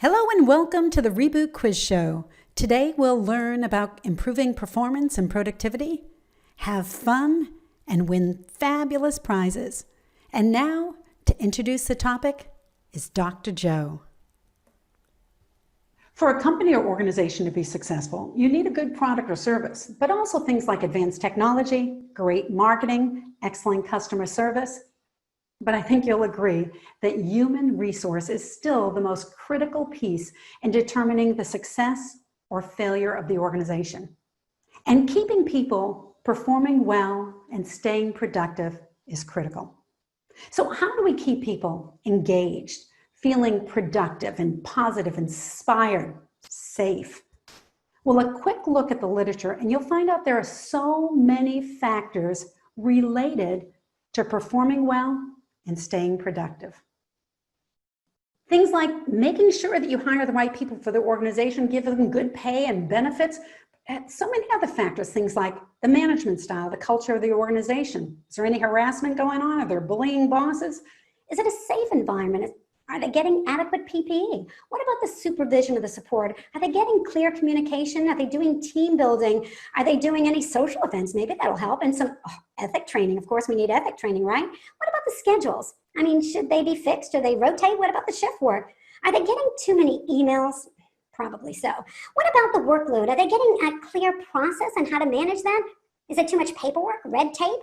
Hello and welcome to the Reboot Quiz Show. Today we'll learn about improving performance and productivity, have fun, and win fabulous prizes. And now, to introduce the topic, is Dr. Joe. For a company or organization to be successful, you need a good product or service, but also things like advanced technology, great marketing, excellent customer service. But I think you'll agree that human resource is still the most critical piece in determining the success or failure of the organization. And keeping people performing well and staying productive is critical. So how do we keep people engaged, feeling productive and positive, inspired, safe? Well, a quick look at the literature and you'll find out there are so many factors related to performing well and staying productive. Things like making sure that you hire the right people for the organization, give them good pay and benefits, and so many other factors, things like the management style, the culture of the organization. Is there any harassment going on? Are there bullying bosses? Is it a safe environment? Are they getting adequate PPE? What about the supervision of the support? Are they getting clear communication? Are they doing team building? Are they doing any social events? Maybe that'll help. And some ethic training. Of course, we need ethic training, right? What about the schedules? I mean, should they be fixed? Do they rotate? What about the shift work? Are they getting too many emails? Probably so. What about the workload? Are they getting a clear process on how to manage that? Is it too much paperwork, red tape?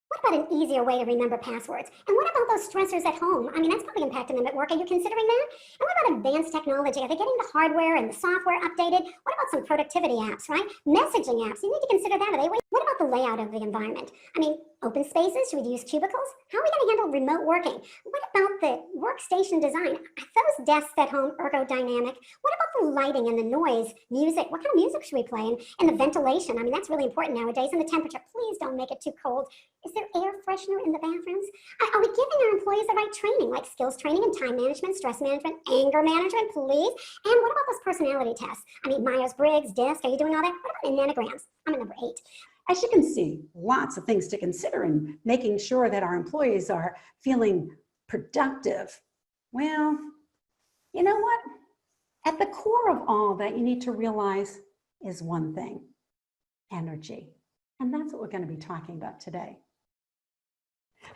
What about an easier way to remember passwords? And what about those stressors at home? I mean, that's probably impacting them at work. Are you considering that? And what about advanced technology? Are they getting the hardware and the software updated? What about some productivity apps, right? Messaging apps, you need to consider that. What about the layout of the environment? I mean, open spaces, should we use cubicles? How are we going to handle remote working? What about the workstation design? Are those desks at home ergodynamic? What about the lighting and the noise, music? What kind of music should we play? And the ventilation, I mean, that's really important nowadays. And the temperature, please don't make it too cold. Is there air freshener in the bathrooms? Are we giving our employees the right training, like skills training and time management, stress management, anger management, please? And what about those personality tests? I mean, Myers-Briggs, DISC, are you doing all that? What about enneagrams? I'm at number 8. As you can see, lots of things to consider in making sure that our employees are feeling productive. Well, you know what? At the core of all that you need to realize is one thing: energy. And that's what we're going to be talking about today.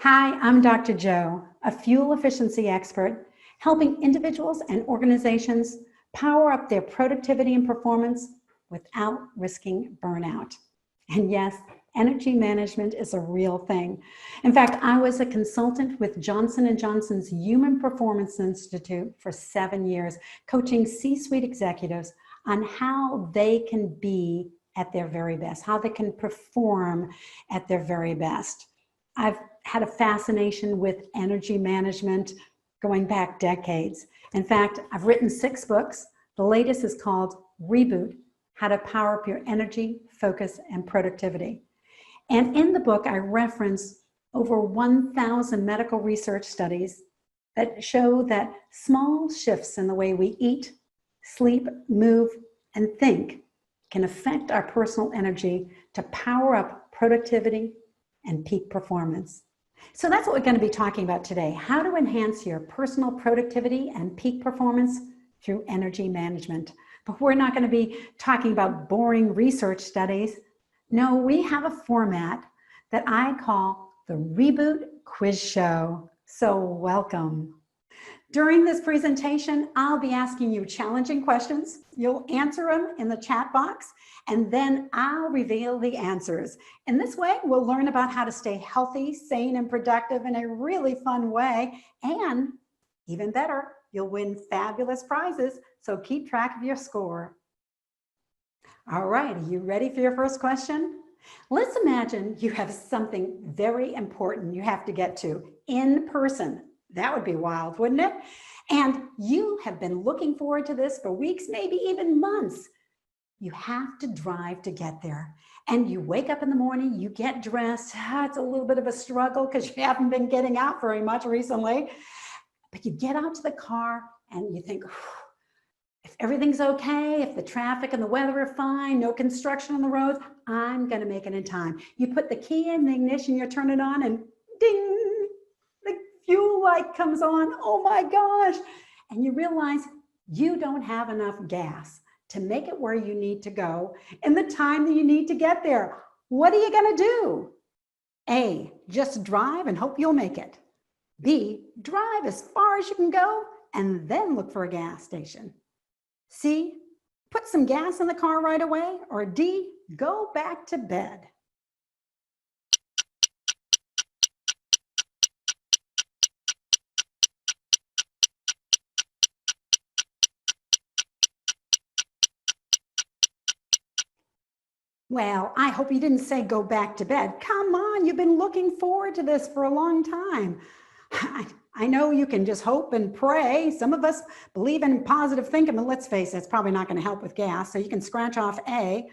Hi, I'm Dr. Joe, a fuel efficiency expert, helping individuals and organizations power up their productivity and performance without risking burnout. And yes, energy management is a real thing. In fact, I was a consultant with Johnson & Johnson's Human Performance Institute for 7 years, coaching C-suite executives on how they can be at their very best, how they can perform at their very best. I've had a fascination with energy management going back decades. In fact, I've written 6 books. The latest is called Reboot: How to Power Up Your Energy, Focus, and Productivity. And in the book, I reference over 1,000 medical research studies that show that small shifts in the way we eat, sleep, move, and think can affect our personal energy to power up productivity and peak performance. So that's what we're going to be talking about today: how to enhance your personal productivity and peak performance through energy management. But we're not going to be talking about boring research studies. No, we have a format that I call the Reboot Quiz Show. So welcome. During this presentation, I'll be asking you challenging questions. You'll answer them in the chat box, and then I'll reveal the answers. In this way, we'll learn about how to stay healthy, sane, and productive in a really fun way. And even better, you'll win fabulous prizes, so keep track of your score. All right, are you ready for your first question? Let's imagine you have something very important you have to get to in person. That would be wild, wouldn't it? And you have been looking forward to this for weeks, maybe even months. You have to drive to get there. And you wake up in the morning, you get dressed. It's a little bit of a struggle because you haven't been getting out very much recently. But you get out to the car and you think, if everything's okay, if the traffic and the weather are fine, no construction on the roads, I'm going to make it in time. You put the key in the ignition, you turn it on, and ding, the fuel light comes on. Oh my gosh. And you realize You don't have enough gas to make it where you need to go in the time that you need to get there. What are you going to do? A, just drive and hope you'll make it. B, drive as far as you can go and then look for a gas station. C, put some gas in the car right away. Or D, go back to bed. Well, I hope you didn't say go back to bed. Come on, you've been looking forward to this for a long time. I know you can just hope and pray. Some of us believe in positive thinking, but let's face it, it's probably not going to help with gas. So you can scratch off A.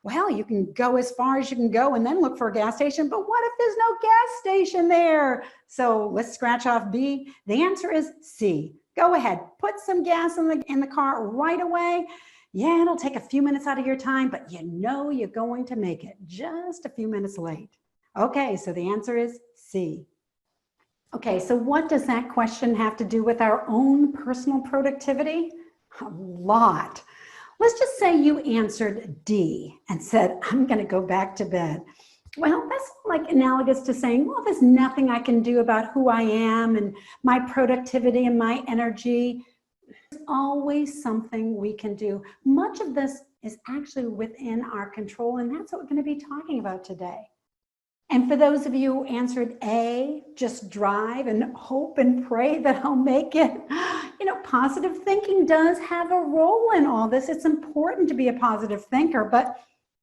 Well, you can go as far as you can go and then look for a gas station, but what if there's no gas station there? So let's scratch off B. The answer is C. Go ahead, put some gas in the car right away. Yeah, it'll take a few minutes out of your time, but you know you're going to make it just a few minutes late. Okay, so the answer is C. Okay, so what does that question have to do with our own personal productivity? A lot. Let's just say you answered D and said, I'm going to go back to bed. Well, that's like analogous to saying, well, there's nothing I can do about who I am and my productivity and my energy. There's always something we can do. Much of this is actually within our control, and that's what we're going to be talking about today. And for those of you who answered A, just drive and hope and pray that I'll make it. You know, positive thinking does have a role in all this. It's important to be a positive thinker, but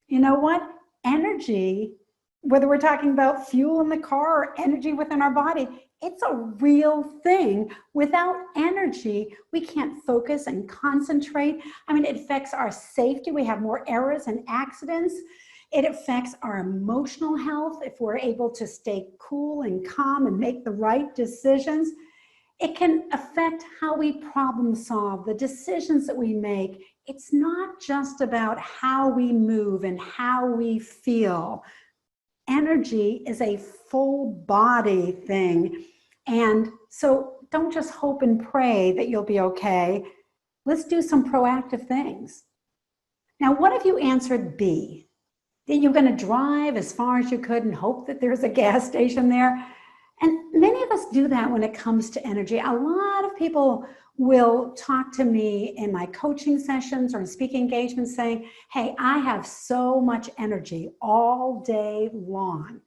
you know what? Energy, whether we're talking about fuel in the car or energy within our body, it's a real thing. Without energy, we can't focus and concentrate. I mean, it affects our safety. We have more errors and accidents. It affects our emotional health if we're able to stay cool and calm and make the right decisions. It can affect how we problem solve, the decisions that we make. It's not just about how we move and how we feel. Energy is a full body thing. And so don't just hope and pray that you'll be okay. Let's do some proactive things. Now, what if you answered B? That you're going to drive as far as you could and hope that there's a gas station there. And many of us do that when it comes to energy. A lot of people will talk to me in my coaching sessions or in speaking engagements saying, hey, I have so much energy all day long.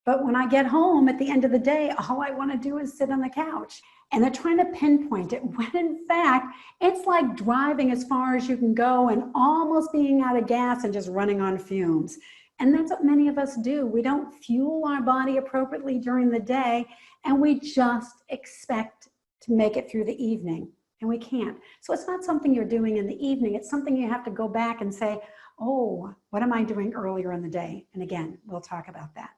But when I get home at the end of the day, all I want to do is sit on the couch. And they're trying to pinpoint it, when in fact, it's like driving as far as you can go and almost being out of gas and just running on fumes. And that's what many of us do. We don't fuel our body appropriately during the day, and we just expect to make it through the evening, and we can't. So it's not something you're doing in the evening. It's something you have to go back and say, oh, what am I doing earlier in the day? And again, we'll talk about that.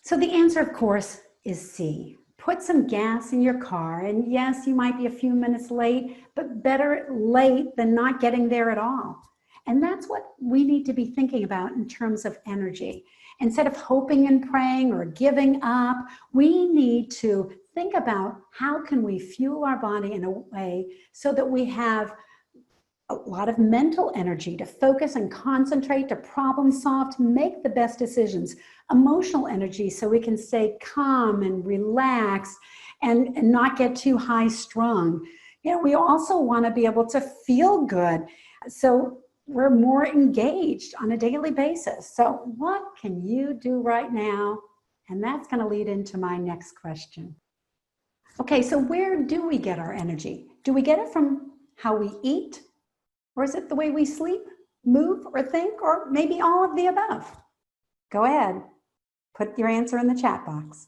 So the answer, of course, is C. Put some gas in your car, and yes, you might be a few minutes late, but better late than not getting there at all. And that's what we need to be thinking about in terms of energy. Instead of hoping and praying or giving up, we need to think about how can we fuel our body in a way so that we have a lot of mental energy to focus and concentrate, to problem solve, to make the best decisions. Emotional energy so we can stay calm and relaxed and not get too high strung. You know, we also want to be able to feel good. So we're more engaged on a daily basis. So what can you do right now? And that's going to lead into my next question. Okay, so where do we get our energy? Do we get it from how we eat? Or is it the way we sleep, move, or think, or maybe all of the above? Go ahead, put your answer in the chat box.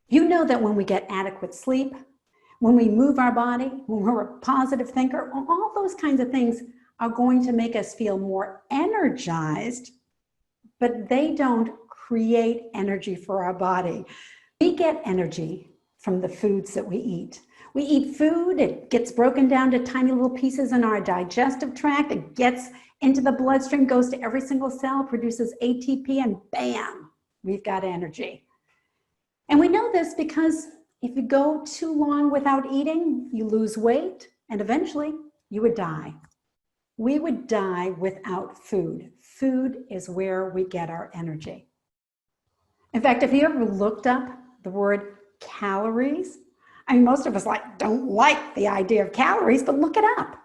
You know that when we get adequate sleep, when we move our body, when we're a positive thinker, all those kinds of things are going to make us feel more energized, but they don't create energy for our body. We get energy from the foods that we eat. We eat food, it gets broken down to tiny little pieces in our digestive tract, it gets into the bloodstream, goes to every single cell, produces ATP, and bam, we've got energy. And we know this because if you go too long without eating, you lose weight, and eventually you would die. We would die without food. Food is where we get our energy. In fact, have you ever looked up the word calories? I mean, most of us don't like the idea of calories, but look it up.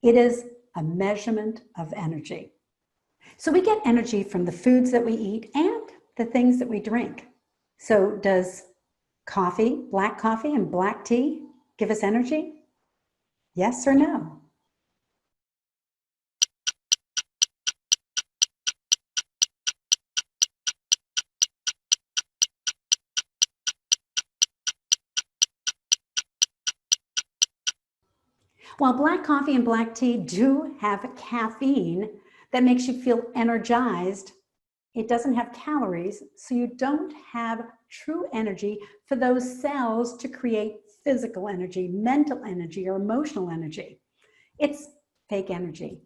It is a measurement of energy. So we get energy from the foods that we eat and the things that we drink. So does coffee, black coffee and black tea give us energy? Yes or no? While black coffee and black tea do have caffeine that makes you feel energized, it doesn't have calories, so you don't have true energy for those cells to create physical energy, mental energy, or emotional energy. It's fake energy.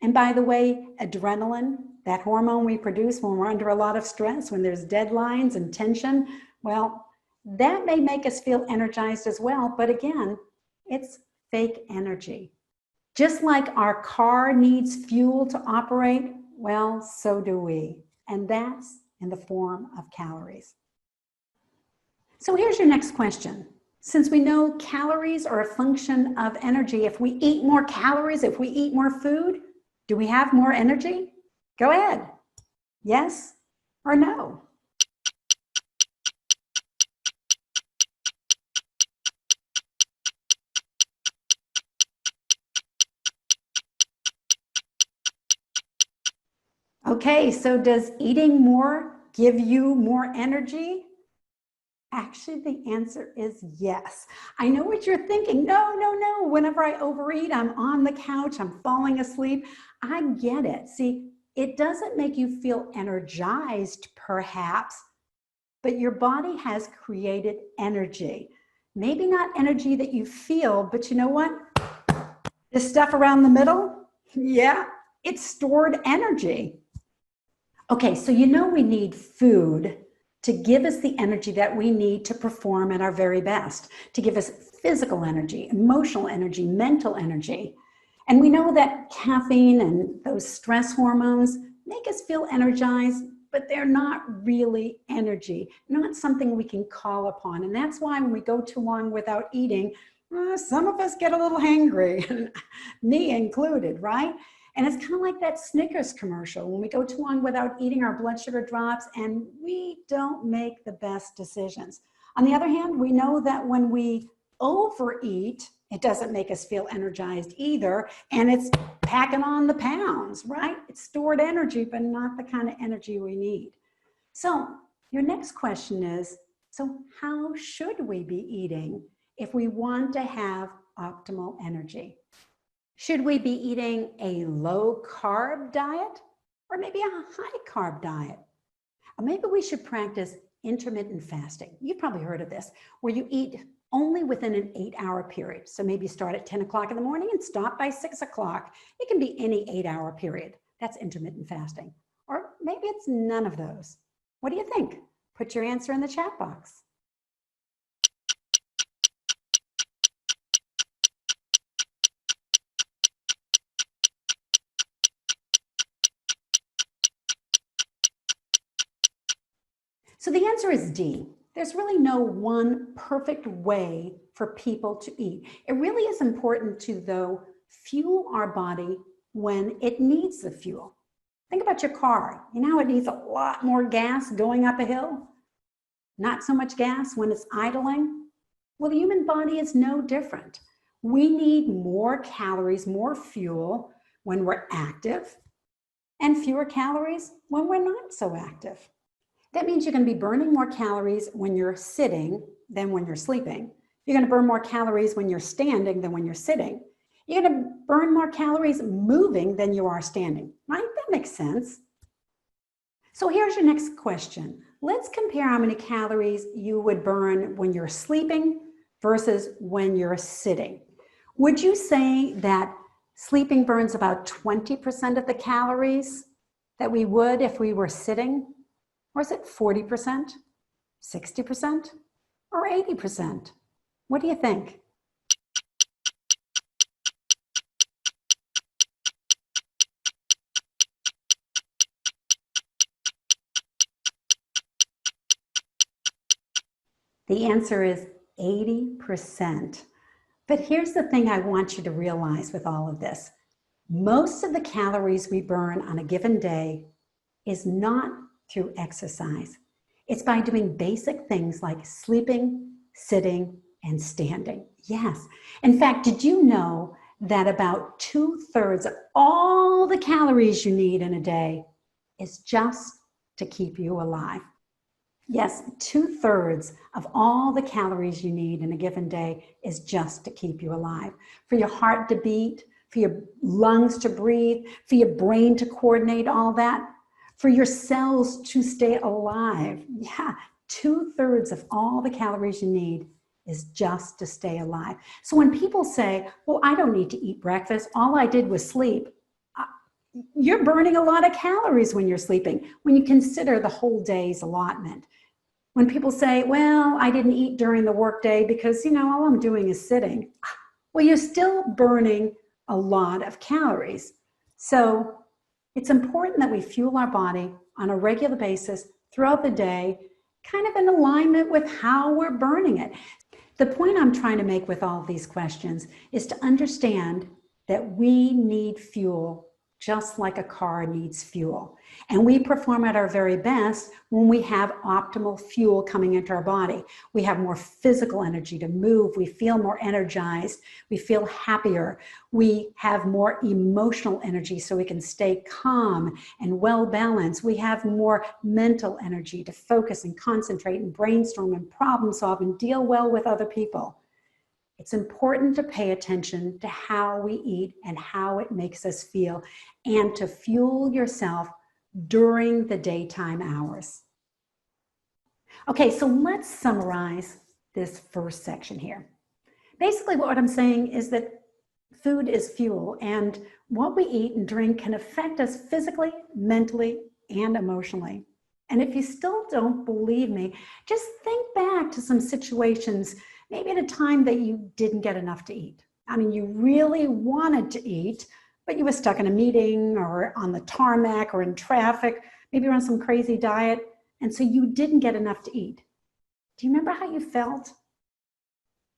And by the way, adrenaline, that hormone we produce when we're under a lot of stress, when there's deadlines and tension, well, that may make us feel energized as well, but again, it's fake energy. Just like our car needs fuel to operate, well, so do we. And that's in the form of calories. So here's your next question. Since we know calories are a function of energy, if we eat more calories, if we eat more food, do we have more energy? Go ahead. Yes or no? Okay, so does eating more give you more energy? Actually, the answer is yes. I know what you're thinking. No, no, no. Whenever I overeat, I'm on the couch, I'm falling asleep. I get it. See, it doesn't make you feel energized, perhaps, but your body has created energy. Maybe not energy that you feel, but you know what? This stuff around the middle, yeah, it's stored energy. Okay, so you know we need food to give us the energy that we need to perform at our very best, to give us physical energy, emotional energy, mental energy. And we know that caffeine and those stress hormones make us feel energized, but they're not really energy, not something we can call upon. And that's why when we go too long without eating, some of us get a little hangry, me included, right? And it's kind of like that Snickers commercial. When we go too long without eating, our blood sugar drops and we don't make the best decisions. On the other hand, we know that when we overeat, it doesn't make us feel energized either. And it's packing on the pounds, right? It's stored energy, but not the kind of energy we need. So your next question is, so how should we be eating if we want to have optimal energy? Should we be eating a low carb diet or maybe a high carb diet? Or maybe we should practice intermittent fasting. You've probably heard of this, where you eat only within an 8-hour period. So maybe start at 10 o'clock in the morning and stop by 6 o'clock. It can be any 8-hour period. That's intermittent fasting. Or maybe it's none of those. What do you think? Put your answer in the chat box. So the answer is D. There's really no one perfect way for people to eat. It really is important to, though, fuel our body when it needs the fuel. Think about your car. You know, it needs a lot more gas going up a hill. Not so much gas when it's idling. Well, the human body is no different. We need more calories, more fuel when we're active, and fewer calories when we're not so active. That means you're going to be burning more calories when you're sitting than when you're sleeping. You're going to burn more calories when you're standing than when you're sitting. You're going to burn more calories moving than you are standing, right? That makes sense. So here's your next question. Let's compare how many calories you would burn when you're sleeping versus when you're sitting. Would you say that Sleeping burns about 20% of the calories that we would if we were sitting. Or is it 40%, 60%, or 80%? What do you think? The answer is 80%. But here's the thing I want you to realize with all of this. Most of the calories we burn on a given day is not through exercise. It's by doing basic things like sleeping, sitting, and standing. Yes. In fact, did you know that about 2/3 of all the calories you need in a day is just to keep you alive? Yes, 2/3 of all the calories you need in a given day is just to keep you alive. For your heart to beat, for your lungs to breathe, for your brain to coordinate all that, for your cells to stay alive. Yeah, 2/3 of all the calories you need is just to stay alive. So when people say, well, I don't need to eat breakfast, all I did was sleep, you're burning a lot of calories when you're sleeping, when you consider the whole day's allotment. When people say, well, I didn't eat during the workday because, all I'm doing is sitting. Well, you're still burning a lot of calories. So it's important that we fuel our body on a regular basis throughout the day, kind of in alignment with how we're burning it. The point I'm trying to make with all of these questions is to understand that we need fuel just like a car needs fuel. And we perform at our very best when we have optimal fuel coming into our body. We have more physical energy to move. We feel more energized. We feel happier. We have more emotional energy so we can stay calm and well balanced. We have more mental energy to focus and concentrate and brainstorm and problem solve and deal well with other people. It's important to pay attention to how we eat and how it makes us feel, and to fuel yourself during the daytime hours. Okay, so let's summarize this first section here. Basically, what I'm saying is that food is fuel, and what we eat and drink can affect us physically, mentally, and emotionally. And if you still don't believe me, just think back to some situations, maybe at a time that you didn't get enough to eat. I mean, you really wanted to eat, but you were stuck in a meeting or on the tarmac or in traffic, maybe you're on some crazy diet, and so you didn't get enough to eat. Do you remember how you felt?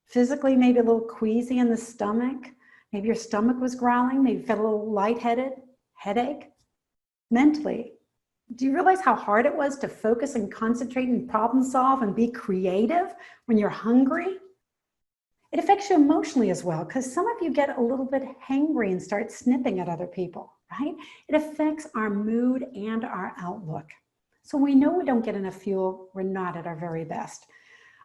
Physically, maybe a little queasy in the stomach. Maybe your stomach was growling. Maybe you felt a little lightheaded, headache. Mentally, do you realize how hard it was to focus and concentrate and problem solve and be creative when you're hungry? It affects you emotionally as well, because some of you get a little bit hangry and start snipping at other people, right? It affects our mood and our outlook. So we know we don't get enough fuel, we're not at our very best.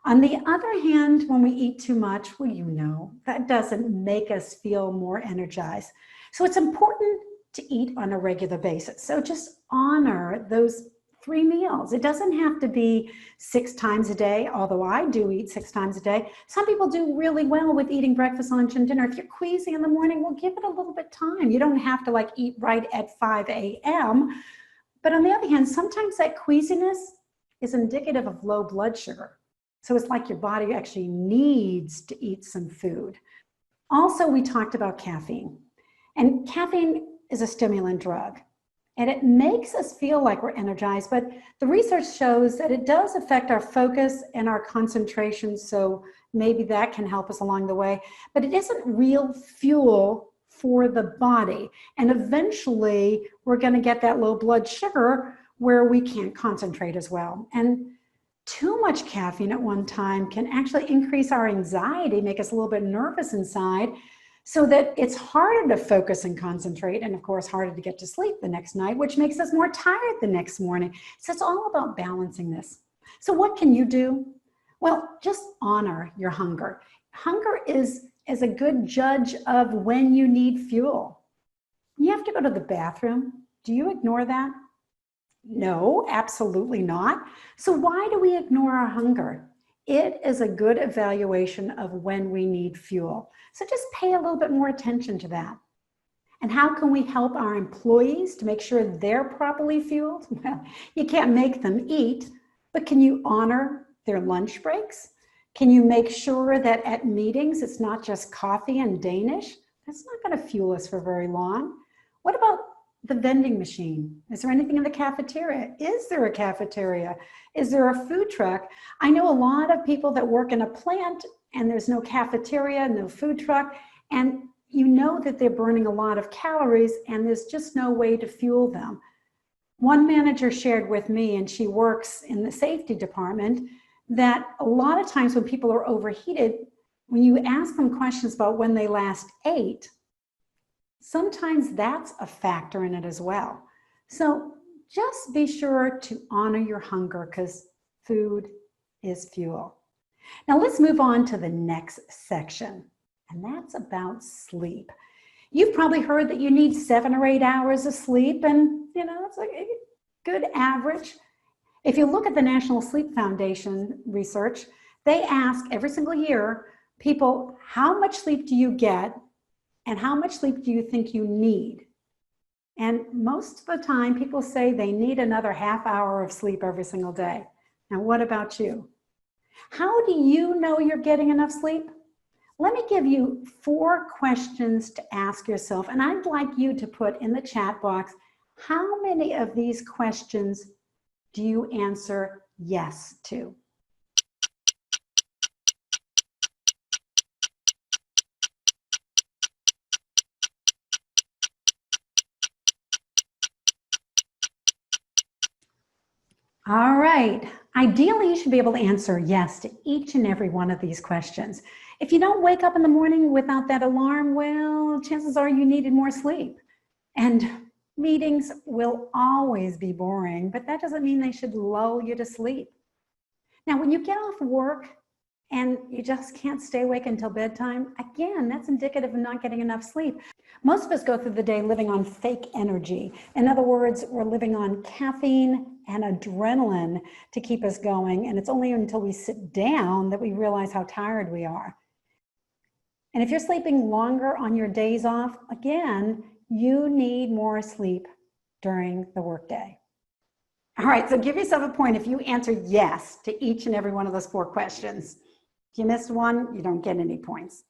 On the other hand, when we eat too much, well, that doesn't make us feel more energized. So it's important to eat on a regular basis. So just honor those 3 meals. It doesn't have to be 6 times a day, although I do eat 6 times a day. Some people do really well with eating breakfast, lunch, and dinner. If you're queasy in the morning, well, give it a little bit of time. You don't have to eat right at 5 a.m. But on the other hand, sometimes that queasiness is indicative of low blood sugar. So it's like your body actually needs to eat some food. Also, we talked about caffeine. And caffeine is a stimulant drug. And it makes us feel like we're energized, but the research shows that it does affect our focus and our concentration, so maybe that can help us along the way. But it isn't real fuel for the body. And eventually, we're going to get that low blood sugar where we can't concentrate as well. And too much caffeine at one time can actually increase our anxiety, make us a little bit nervous inside, so that it's harder to focus and concentrate, and of course, harder to get to sleep the next night, which makes us more tired the next morning. So it's all about balancing this. So what can you do? Well, just honor your hunger. Hunger is a good judge of when you need fuel. You have to go to the bathroom. Do you ignore that? No, absolutely not. So why do we ignore our hunger? It is a good evaluation of when we need fuel. So just pay a little bit more attention to that. And how can we help our employees to make sure they're properly fueled? Well, you can't make them eat, but can you honor their lunch breaks? Can you make sure that at meetings it's not just coffee and Danish? That's not going to fuel us for very long. What about the vending machine? Is there anything in the cafeteria? Is there a cafeteria? Is there a food truck? I know a lot of people that work in a plant and there's no cafeteria, no food truck, and you know that they're burning a lot of calories and there's just no way to fuel them. One manager shared with me, and she works in the safety department, that a lot of times when people are overheated, when you ask them questions about when they last ate, sometimes that's a factor in it as well. So just be sure to honor your hunger because food is fuel. Now let's move on to the next section, and that's about sleep. You've probably heard that you need 7 or 8 hours of sleep, and it's like a good average. If you look at the National Sleep Foundation research, they ask every single year people, how much sleep do you get and how much sleep do you think you need? And most of the time people say they need another half hour of sleep every single day. Now, what about you? How do you know you're getting enough sleep? Let me give you 4 questions to ask yourself, and I'd like you to put in the chat box, how many of these questions do you answer yes to? All right. Ideally, you should be able to answer yes to each and every one of these questions. If you don't wake up in the morning without that alarm, well, chances are you needed more sleep. And meetings will always be boring, but that doesn't mean they should lull you to sleep. Now, when you get off work and you just can't stay awake until bedtime, again, that's indicative of not getting enough sleep. Most of us go through the day living on fake energy. In other words, we're living on caffeine and adrenaline to keep us going, and it's only until we sit down that we realize how tired we are. And if you're sleeping longer on your days off, again, you need more sleep during the workday. All right, so give yourself a point if you answer yes to each and every one of those 4 questions. If you missed one, you don't get any points.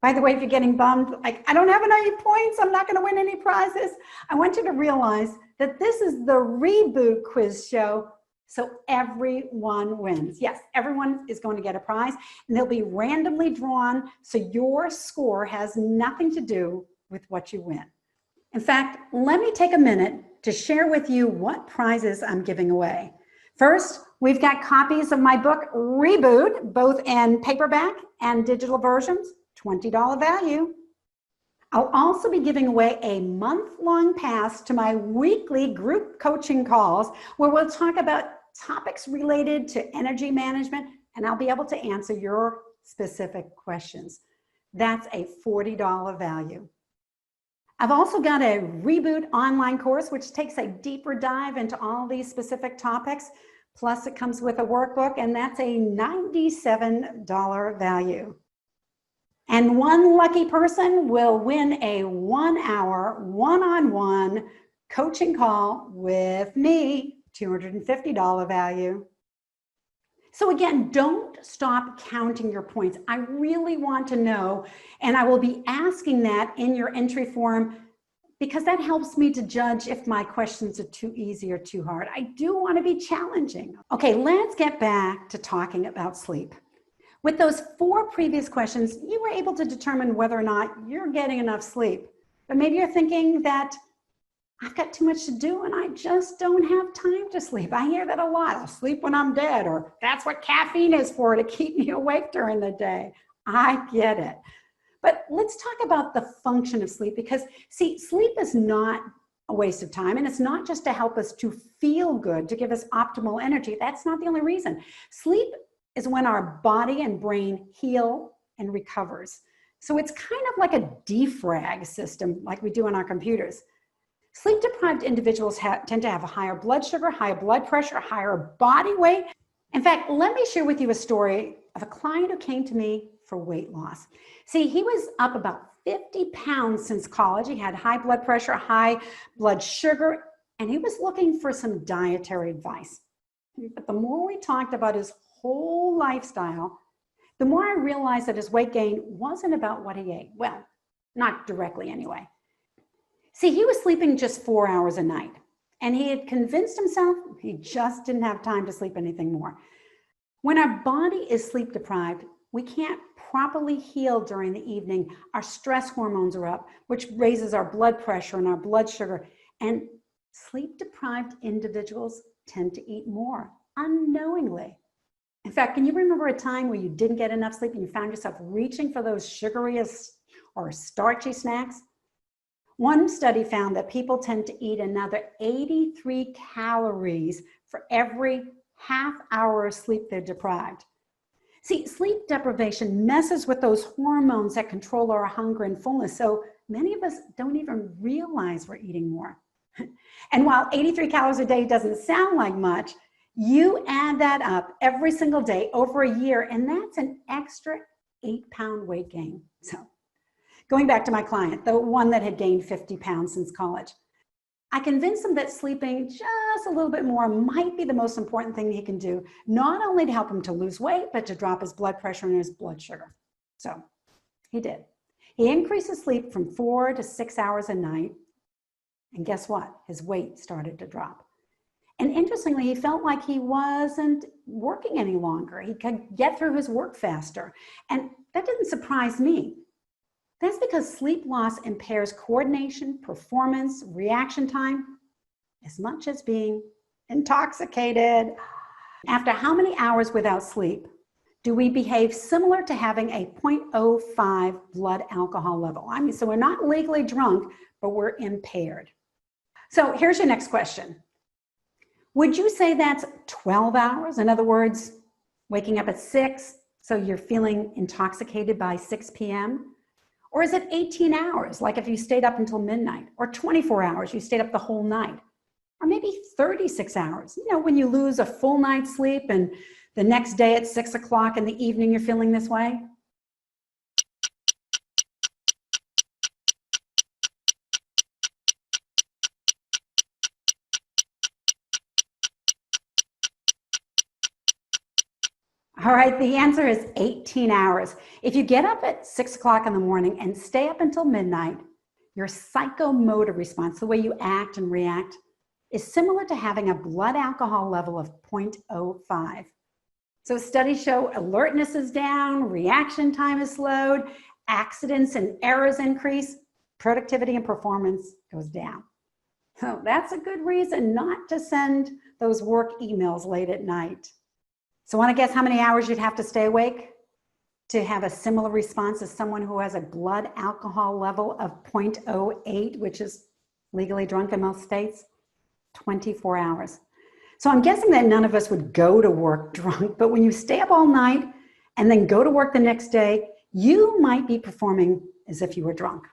By the way, if you're getting bummed, like, I don't have any points, I'm not gonna win any prizes, I want you to realize that this is the Reboot quiz show, so everyone wins. Yes, everyone is going to get a prize, and they'll be randomly drawn, so your score has nothing to do with what you win. In fact, let me take a minute to share with you what prizes I'm giving away. First, we've got copies of my book, Reboot, both in paperback and digital versions, $20 value. I'll also be giving away a month-long pass to my weekly group coaching calls where we'll talk about topics related to energy management, and I'll be able to answer your specific questions. That's a $40 value. I've also got a Reboot online course, which takes a deeper dive into all these specific topics. Plus it comes with a workbook, and that's a $97 value. And one lucky person will win a 1-hour, one-on-one coaching call with me, $250 value. So again, don't stop counting your points. I really want to know, and I will be asking that in your entry form because that helps me to judge if my questions are too easy or too hard. I do want to be challenging. Okay, let's get back to talking about sleep. With those 4 previous questions, you were able to determine whether or not you're getting enough sleep. But maybe you're thinking that I've got too much to do and I just don't have time to sleep. I hear that a lot. I'll sleep when I'm dead, or that's what caffeine is for, to keep me awake during the day. I get it. But let's talk about the function of sleep, because see, sleep is not a waste of time, and it's not just to help us to feel good, to give us optimal energy. That's not the only reason. Sleep is when our body and brain heal and recovers. So it's kind of like a defrag system like we do in our computers. Sleep-deprived individuals tend to have a higher blood sugar, higher blood pressure, higher body weight. In fact, let me share with you a story of a client who came to me for weight loss. See, he was up about 50 pounds since college. He had high blood pressure, high blood sugar, and he was looking for some dietary advice. But the more we talked about his whole lifestyle, the more I realized that his weight gain wasn't about what he ate. Well, not directly anyway. See, he was sleeping just 4 hours a night, and he had convinced himself he just didn't have time to sleep anything more. When our body is sleep deprived, we can't properly heal during the evening. Our stress hormones are up, which raises our blood pressure and our blood sugar. And sleep deprived individuals tend to eat more unknowingly. In fact, can you remember a time where you didn't get enough sleep and you found yourself reaching for those sugary or starchy snacks? One study found that people tend to eat another 83 calories for every half hour of sleep they're deprived. See, sleep deprivation messes with those hormones that control our hunger and fullness, so many of us don't even realize we're eating more. And while 83 calories a day doesn't sound like much, you add that up every single day over a year, and that's an extra 8-pound weight gain. So going back to my client, the one that had gained 50 pounds since college, I convinced him that sleeping just a little bit more might be the most important thing he can do, not only to help him to lose weight, but to drop his blood pressure and his blood sugar. So he did. He increased his sleep from 4 to 6 hours a night. And guess what? His weight started to drop. And interestingly, he felt like he wasn't working any longer. He could get through his work faster. And that didn't surprise me. That's because sleep loss impairs coordination, performance, reaction time, as much as being intoxicated. After how many hours without sleep do we behave similar to having a 0.05 blood alcohol level? I mean, so we're not legally drunk, but we're impaired. So here's your next question. Would you say that's 12 hours? In other words, waking up at 6, so you're feeling intoxicated by 6 p.m.? Or is it 18 hours, like if you stayed up until midnight? Or 24 hours, you stayed up the whole night? Or maybe 36 hours, when you lose a full night's sleep and the next day at 6 o'clock in the evening, you're feeling this way? All right, the answer is 18 hours. If you get up at 6 o'clock in the morning and stay up until midnight, your psychomotor response, the way you act and react, is similar to having a blood alcohol level of 0.05. So studies show alertness is down, reaction time is slowed, accidents and errors increase, productivity and performance goes down. So that's a good reason not to send those work emails late at night. So want to guess how many hours you'd have to stay awake to have a similar response as someone who has a blood alcohol level of 0.08, which is legally drunk in most states? 24 hours. So I'm guessing that none of us would go to work drunk, but when you stay up all night and then go to work the next day, you might be performing as if you were drunk.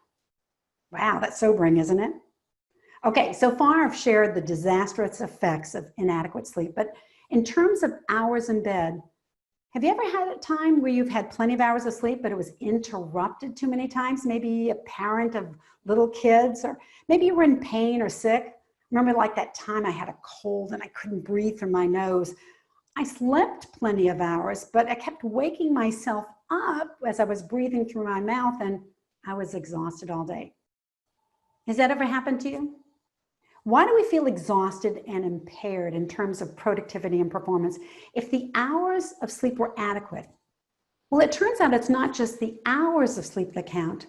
Wow, that's sobering, isn't it? Okay, so far I've shared the disastrous effects of inadequate sleep, but in terms of hours in bed, have you ever had a time where you've had plenty of hours of sleep, but it was interrupted too many times? Maybe a parent of little kids, or maybe you were in pain or sick. Remember like that time I had a cold and I couldn't breathe through my nose. I slept plenty of hours, but I kept waking myself up as I was breathing through my mouth, and I was exhausted all day. Has that ever happened to you? Why do we feel exhausted and impaired in terms of productivity and performance if the hours of sleep were adequate? Well, it turns out it's not just the hours of sleep that count.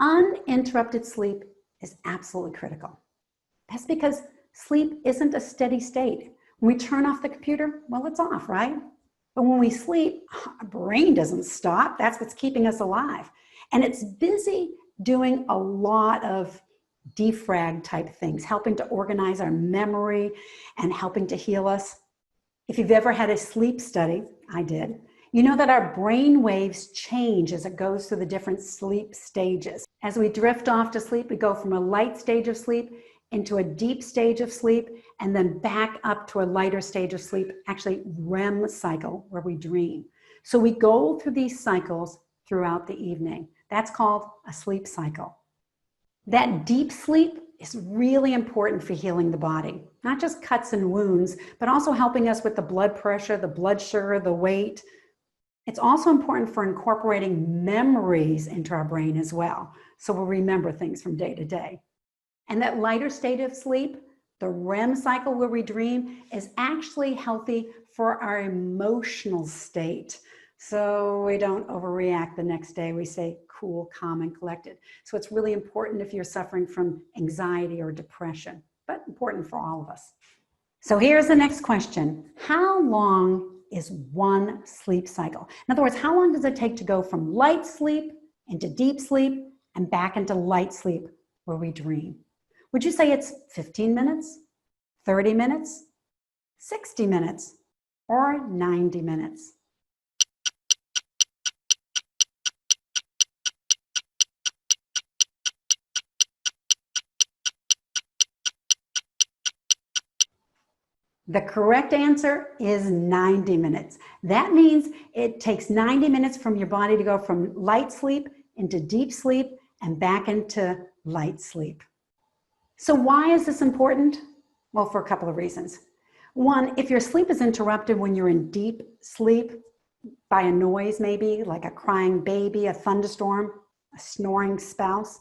Uninterrupted sleep is absolutely critical. That's because sleep isn't a steady state. When we turn off the computer, well, it's off, right? But when we sleep, our brain doesn't stop. That's what's keeping us alive. And it's busy doing a lot of defrag type things, helping to organize our memory and helping to heal us. If you've ever had a sleep study, I did, you know that our brain waves change as it goes through the different sleep stages. As we drift off to sleep, we go from a light stage of sleep into a deep stage of sleep, and then back up to a lighter stage of sleep, actually REM cycle, where we dream. So we go through these cycles throughout the evening. That's called a sleep cycle. That deep sleep is really important for healing the body, not just cuts and wounds, but also helping us with the blood pressure, the blood sugar, the weight. It's also important for incorporating memories into our brain as well, so we'll remember things from day to day. And that lighter state of sleep, the REM cycle where we dream, is actually healthy for our emotional state. So we don't overreact the next day. We stay cool, calm, and collected. So it's really important if you're suffering from anxiety or depression, but important for all of us. So here's the next question. How long is one sleep cycle? In other words, how long does it take to go from light sleep into deep sleep and back into light sleep where we dream? Would you say it's 15 minutes, 30 minutes, 60 minutes, or 90 minutes? The correct answer is 90 minutes. That means it takes 90 minutes from your body to go from light sleep into deep sleep and back into light sleep. So why is this important? Well, for a couple of reasons. One, if your sleep is interrupted when you're in deep sleep by a noise, maybe like a crying baby, a thunderstorm, a snoring spouse,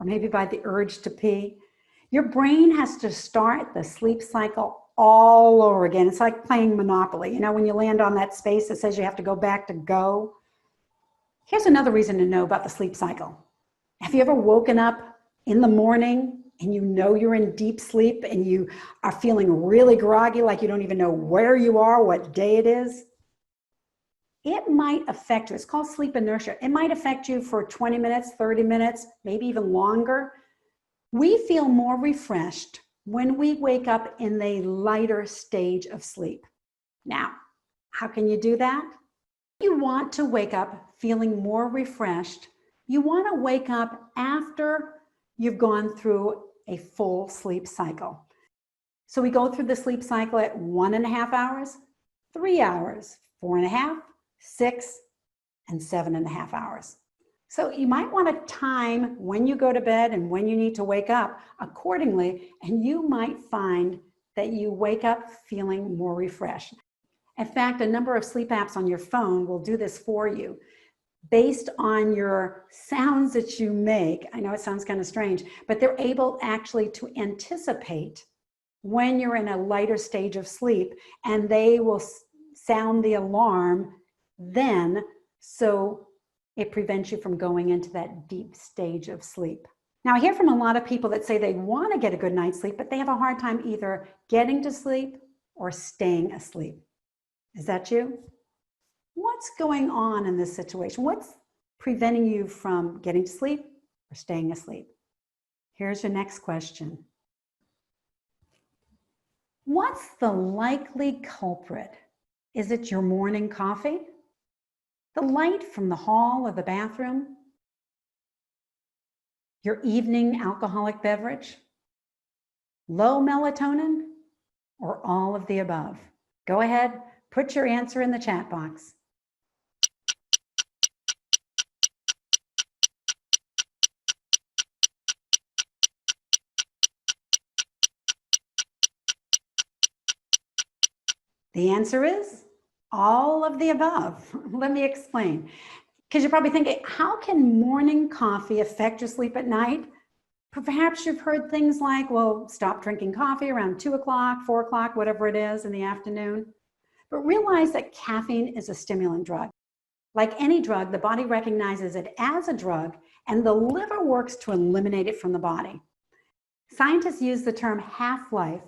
or maybe by the urge to pee, your brain has to start the sleep cycle all over again. It's like playing Monopoly. You know, when you land on that space that says you have to go back to go. Here's another reason to know about the sleep cycle. Have you ever woken up in the morning and you know you're in deep sleep and you are feeling really groggy, like you don't even know where you are, what day it is? It might affect you. It's called sleep inertia. It might affect you for 20 minutes, 30 minutes, maybe even longer. We feel more refreshed when we wake up in the lighter stage of sleep. Now, how can you do that? You want to wake up feeling more refreshed. You want to wake up after you've gone through a full sleep cycle. So we go through the sleep cycle at 1.5 hours, 3 hours, 4.5, 6, and 7.5 hours. So you might want to time when you go to bed and when you need to wake up accordingly, and you might find that you wake up feeling more refreshed. In fact, a number of sleep apps on your phone will do this for you based on your sounds that you make. I know it sounds kind of strange, but they're able actually to anticipate when you're in a lighter stage of sleep, and they will sound the alarm then, so it prevents you from going into that deep stage of sleep. Now, I hear from a lot of people that say they want to get a good night's sleep, but they have a hard time either getting to sleep or staying asleep. Is that you? What's going on in this situation? What's preventing you from getting to sleep or staying asleep? Here's your next question. What's the likely culprit? Is it your morning coffee? The light from the hall or the bathroom? Your evening alcoholic beverage? Low melatonin? Or all of the above? Go ahead, put your answer in the chat box. The answer is all of the above. Let me explain. Because you're probably thinking, how can morning coffee affect your sleep at night? Perhaps you've heard things like, well, stop drinking coffee around 2 o'clock, 4 o'clock, whatever it is in the afternoon. But realize that caffeine is a stimulant drug. Like any drug, the body recognizes it as a drug, and the liver works to eliminate it from the body. Scientists use the term half-life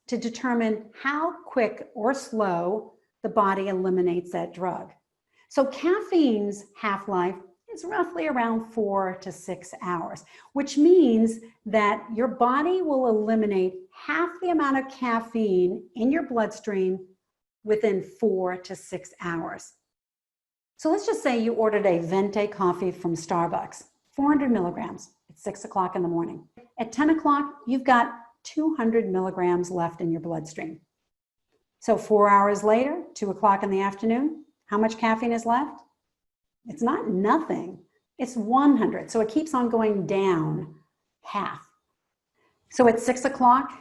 to determine how quick or slow the body eliminates that drug. So caffeine's half-life is roughly around 4 to 6 hours, which means that your body will eliminate half the amount of caffeine in your bloodstream within 4 to 6 hours. So let's just say you ordered a Venti coffee from Starbucks, 400 milligrams at 6 o'clock in the morning. At 10 o'clock, you've got 200 milligrams left in your bloodstream. So 4 hours later, 2 o'clock in the afternoon, how much caffeine is left? It's not nothing. It's 100. So it keeps on going down half. So at 6 o'clock,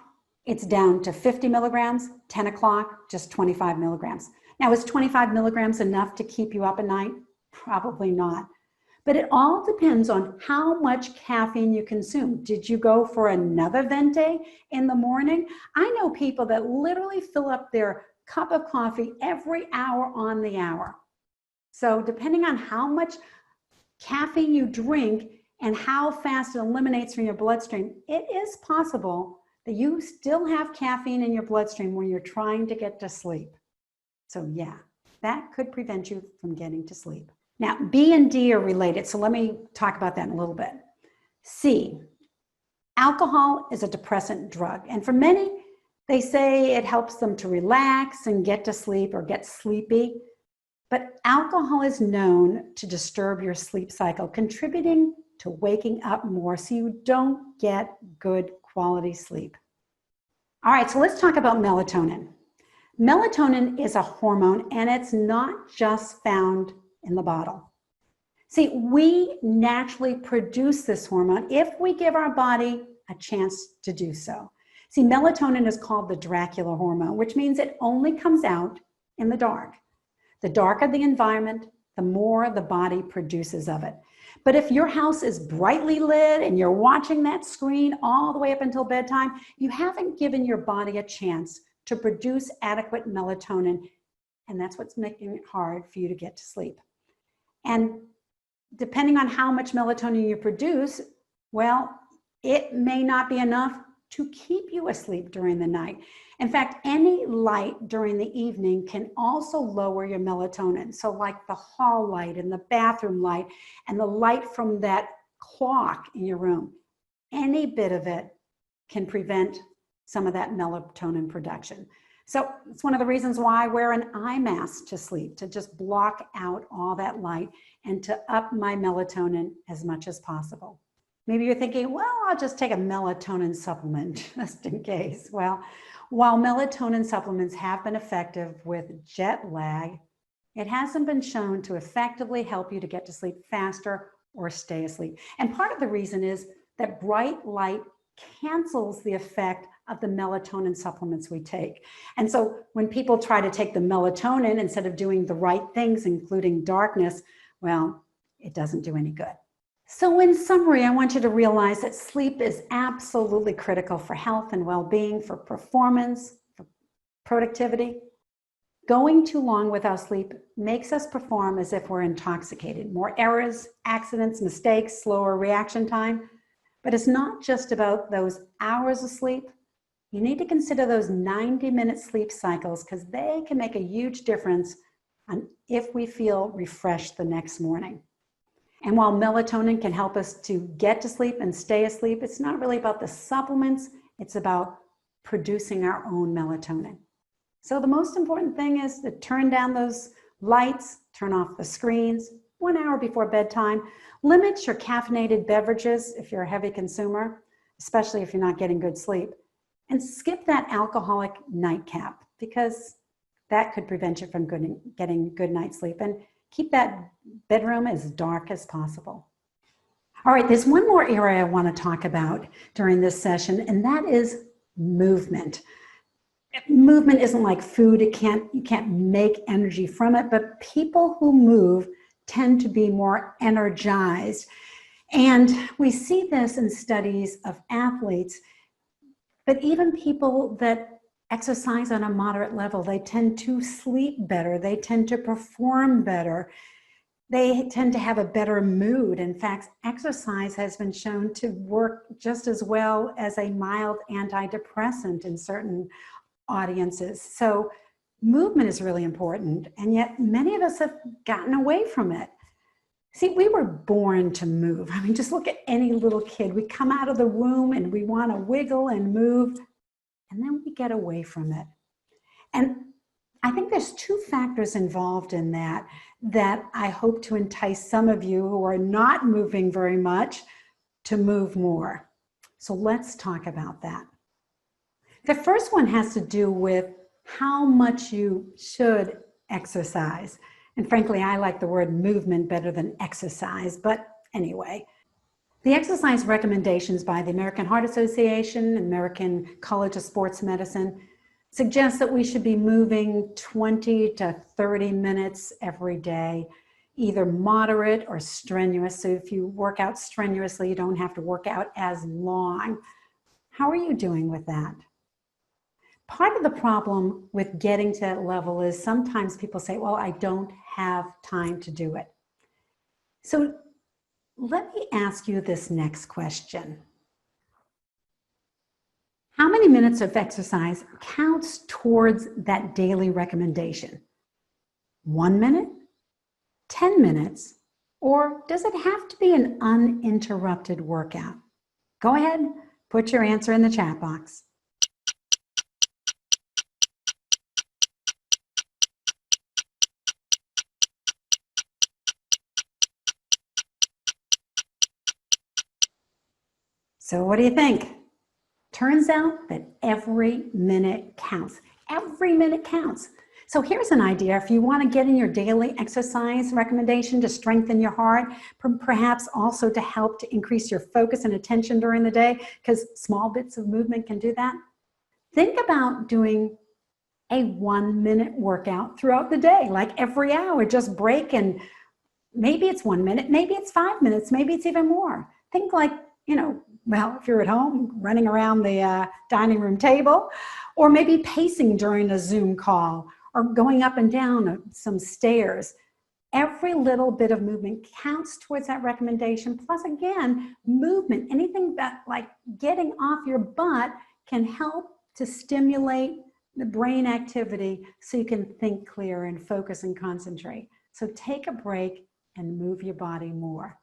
it's down to 50 milligrams, 10 o'clock, just 25 milligrams. Now, is 25 milligrams enough to keep you up at night? Probably not. But it all depends on how much caffeine you consume. Did you go for another venti in the morning? I know people that literally fill up their cup of coffee every hour on the hour. So depending on how much caffeine you drink and how fast it eliminates from your bloodstream, it is possible that you still have caffeine in your bloodstream when you're trying to get to sleep. So yeah, that could prevent you from getting to sleep. Now, B and D are related, so let me talk about that in a little bit. C, alcohol is a depressant drug, and for many, they say it helps them to relax and get to sleep or get sleepy, but alcohol is known to disturb your sleep cycle, contributing to waking up more so you don't get good quality sleep. All right, so let's talk about melatonin. Melatonin is a hormone, and it's not just found in the bottle. See, we naturally produce this hormone if we give our body a chance to do so. See, melatonin is called the Dracula hormone, which means it only comes out in the dark. The darker the environment, the more the body produces of it. But if your house is brightly lit and you're watching that screen all the way up until bedtime, you haven't given your body a chance to produce adequate melatonin, and that's what's making it hard for you to get to sleep. And depending on how much melatonin you produce, well, it may not be enough to keep you asleep during the night. In fact, any light during the evening can also lower your melatonin. So like the hall light and the bathroom light and the light from that clock in your room, any bit of it can prevent some of that melatonin production. So it's one of the reasons why I wear an eye mask to sleep, to just block out all that light and to up my melatonin as much as possible. Maybe you're thinking, well, I'll just take a melatonin supplement just in case. Well, while melatonin supplements have been effective with jet lag, it hasn't been shown to effectively help you to get to sleep faster or stay asleep. And part of the reason is that bright light cancels the effect of the melatonin supplements we take. And so when people try to take the melatonin instead of doing the right things, including darkness, well, it doesn't do any good. So in summary, I want you to realize that sleep is absolutely critical for health and well-being, for performance, for productivity. Going too long without sleep makes us perform as if we're intoxicated. More errors, accidents, mistakes, slower reaction time. But it's not just about those hours of sleep. You need to consider those 90-minute sleep cycles because they can make a huge difference on if we feel refreshed the next morning. And while melatonin can help us to get to sleep and stay asleep, it's not really about the supplements, it's about producing our own melatonin. So the most important thing is to turn down those lights, turn off the screens 1 hour before bedtime, limit your caffeinated beverages if you're a heavy consumer, especially if you're not getting good sleep, and skip that alcoholic nightcap because that could prevent you from getting good night's sleep. And keep that bedroom as dark as possible. All right, there's one more area I want to talk about during this session, and that is movement. Movement isn't like food. You can't make energy from it, but people who move tend to be more energized. And we see this in studies of athletes, but even people that exercise on a moderate level, they tend to sleep better, they tend to perform better, they tend to have a better mood. In fact, exercise has been shown to work just as well as a mild antidepressant in certain audiences. So movement is really important, and yet many of us have gotten away from it. See, we were born to move. I mean, just look at any little kid. We come out of the womb and we want to wiggle and move, and then we get away from it. And I think there's two factors involved in that I hope to entice some of you who are not moving very much to move more. So let's talk about that. The first one has to do with how much you should exercise. And frankly, I like the word movement better than exercise, but anyway. The exercise recommendations by the American Heart Association and American College of Sports Medicine suggest that we should be moving 20 to 30 minutes every day, either moderate or strenuous. So if you work out strenuously, you don't have to work out as long. How are you doing with that? Part of the problem with getting to that level is sometimes people say, well, I don't have time to do it. So let me ask you this next question. How many minutes of exercise counts towards that daily recommendation? 1 minute, 10 minutes, or does it have to be an uninterrupted workout? Go ahead, put your answer in the chat box. So what do you think? Turns out that every minute counts. Every minute counts. So here's an idea. If you want to get in your daily exercise recommendation to strengthen your heart, perhaps also to help to increase your focus and attention during the day, because small bits of movement can do that. Think about doing a 1 minute workout throughout the day, like every hour, just break, and maybe it's 1 minute, maybe it's 5 minutes, maybe it's even more. Think like, well, if you're at home, running around the dining room table, or maybe pacing during a Zoom call, or going up and down some stairs. Every little bit of movement counts towards that recommendation. Plus, again, movement, anything that like getting off your butt can help to stimulate the brain activity so you can think clear and focus and concentrate. So take a break and move your body more.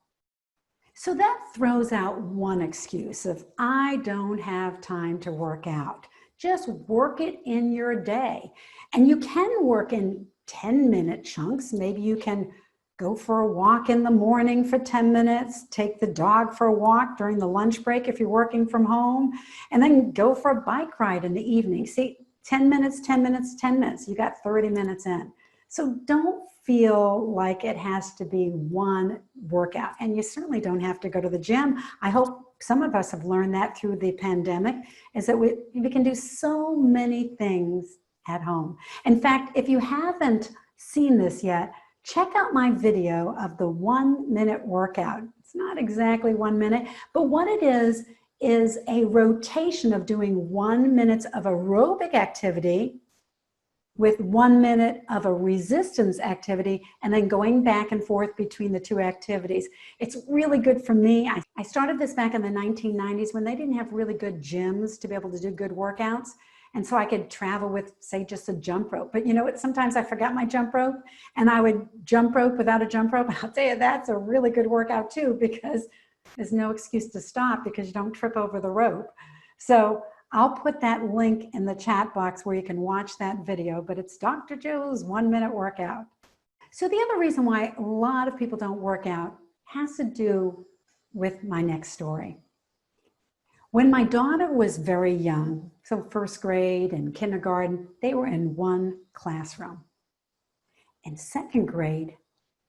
So that throws out one excuse of, I don't have time to work out. Just work it in your day. And you can work in 10-minute chunks. Maybe you can go for a walk in the morning for 10 minutes, take the dog for a walk during the lunch break if you're working from home, and then go for a bike ride in the evening. See, 10 minutes, 10 minutes, 10 minutes. You got 30 minutes in. So don't feel like it has to be one workout. And you certainly don't have to go to the gym. I hope some of us have learned that through the pandemic, is that we can do so many things at home. In fact, if you haven't seen this yet, check out my video of the 1 minute workout. It's not exactly 1 minute, but what it is a rotation of doing 1 minute of aerobic activity with 1 minute of a resistance activity, and then going back and forth between the two activities. It's really good for me. I started this back in the 1990s when they didn't have really good gyms to be able to do good workouts. And so I could travel with, say, just a jump rope. But you know what? Sometimes I forgot my jump rope and I would jump rope without a jump rope. I'll tell you, that's a really good workout too, because there's no excuse to stop because you don't trip over the rope. So I'll put that link in the chat box where you can watch that video, but it's Dr. Joe's 1 minute workout. So the other reason why a lot of people don't work out has to do with my next story. When my daughter was very young, so first grade and kindergarten, they were in one classroom. In second grade,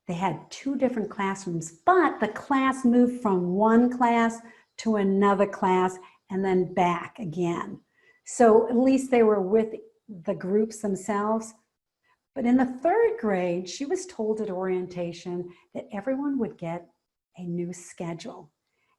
they had 2 different classrooms, but the class moved from one class to another class and then back again. So at least they were with the groups themselves. But in the 3rd grade, she was told at orientation that everyone would get a new schedule.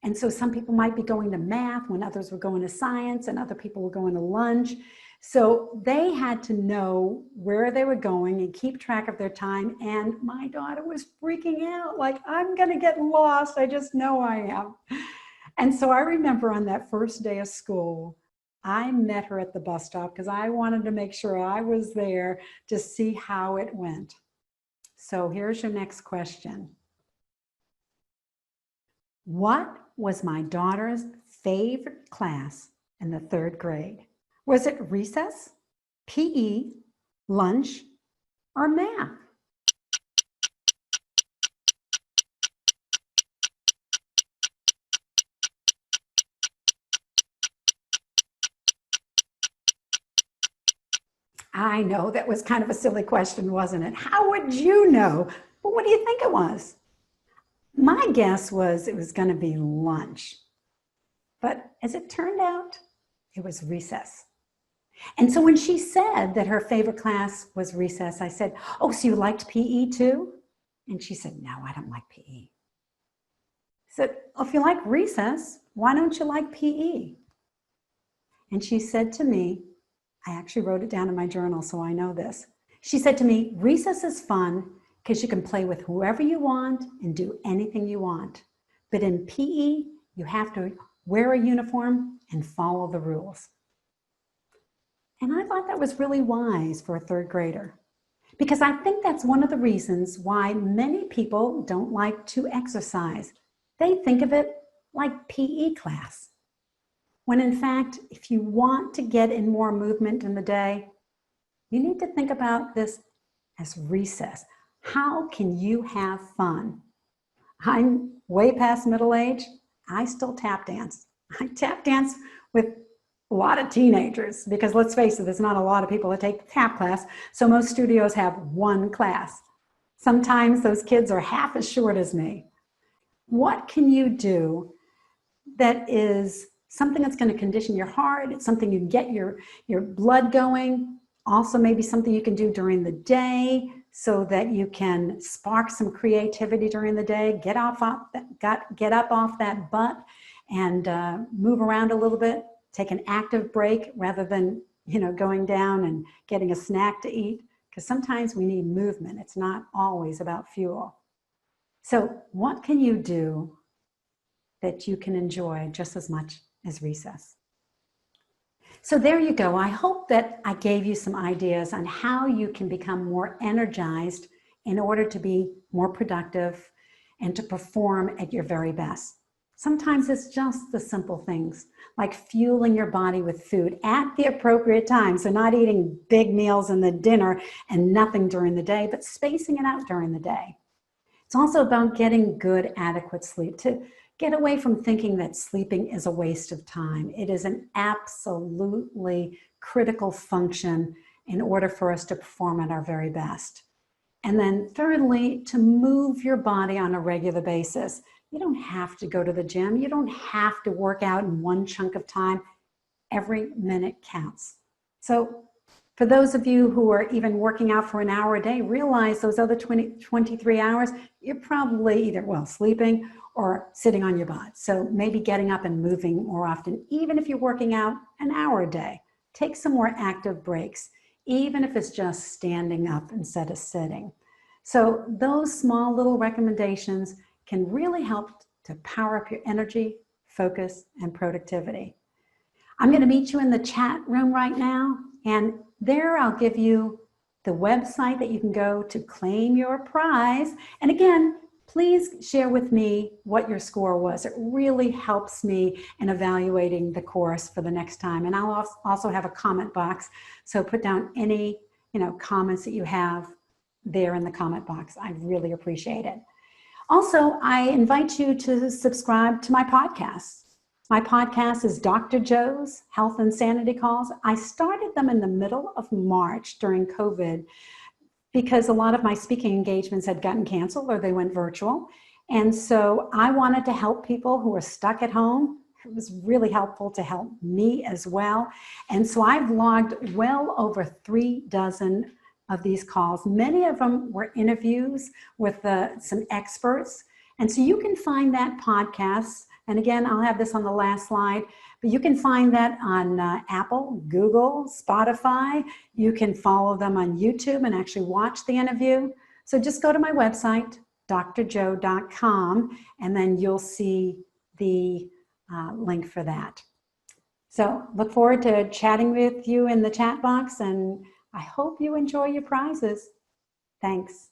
And so some people might be going to math when others were going to science and other people were going to lunch. So they had to know where they were going and keep track of their time. And my daughter was freaking out, like, I'm gonna get lost, I just know I am. And so I remember on that first day of school, I met her at the bus stop because I wanted to make sure I was there to see how it went. So here's your next question. What was my daughter's favorite class in the 3rd grade? Was it recess, PE, lunch, or math? I know that was kind of a silly question, wasn't it? How would you know? But what do you think it was? My guess was it was going to be lunch, but as it turned out, it was recess. And so when she said that her favorite class was recess, I said, "Oh, so you liked PE too?" And she said, "No, I don't like PE." I said, "Well, if you like recess, why don't you like PE?" And she said to me, I actually wrote it down in my journal, so I know this. She said to me, "Recess is fun because you can play with whoever you want and do anything you want. But in PE, you have to wear a uniform and follow the rules." And I thought that was really wise for a third grader, because I think that's one of the reasons why many people don't like to exercise. They think of it like PE class, when in fact, if you want to get in more movement in the day, you need to think about this as recess. How can you have fun? I'm way past middle age. I still tap dance. I tap dance with a lot of teenagers because, let's face it, there's not a lot of people that take the tap class. So most studios have one class. Sometimes those kids are half as short as me. What can you do that is something that's going to condition your heart? It's something you can get your blood going. Also, maybe something you can do during the day so that you can spark some creativity during the day. Get up off that butt and move around a little bit. Take an active break rather than going down and getting a snack to eat, because sometimes we need movement. It's not always about fuel. So what can you do that you can enjoy just as much as recess? So there you go. I hope that I gave you some ideas on how you can become more energized in order to be more productive and to perform at your very best. Sometimes it's just the simple things like fueling your body with food at the appropriate time. So not eating big meals in the dinner and nothing during the day, but spacing it out during the day. It's also about getting good, adequate sleep, to get away from thinking that sleeping is a waste of time. It is an absolutely critical function in order for us to perform at our very best. And then thirdly, to move your body on a regular basis. You don't have to go to the gym. You don't have to work out in one chunk of time. Every minute counts. So for those of you who are even working out for an hour a day, realize those other 23 hours, you're probably either, sleeping or sitting on your butt. So maybe getting up and moving more often, even if you're working out an hour a day. Take some more active breaks, even if it's just standing up instead of sitting. So those small little recommendations can really help to power up your energy, focus, and productivity. I'm going to meet you in the chat room right now, and there I'll give you the website that you can go to claim your prize. And again, please share with me what your score was. It really helps me in evaluating the course for the next time. And I'll also have a comment box, so put down any comments that you have there in the comment box. I really appreciate it. Also, I invite you to subscribe to my podcast. My podcast is Dr. Joe's Health and Sanity Calls. I started them in the middle of March during COVID because a lot of my speaking engagements had gotten canceled or they went virtual. And so I wanted to help people who are stuck at home. It was really helpful to help me as well. And so I've logged well over 36 of these calls. Many of them were interviews with some experts. And so you can find that podcast. And again, I'll have this on the last slide, but you can find that on Apple, Google, Spotify. You can follow them on YouTube and actually watch the interview. So just go to my website, drjoe.com, and then you'll see the link for that. So look forward to chatting with you in the chat box, and I hope you enjoy your prizes. Thanks.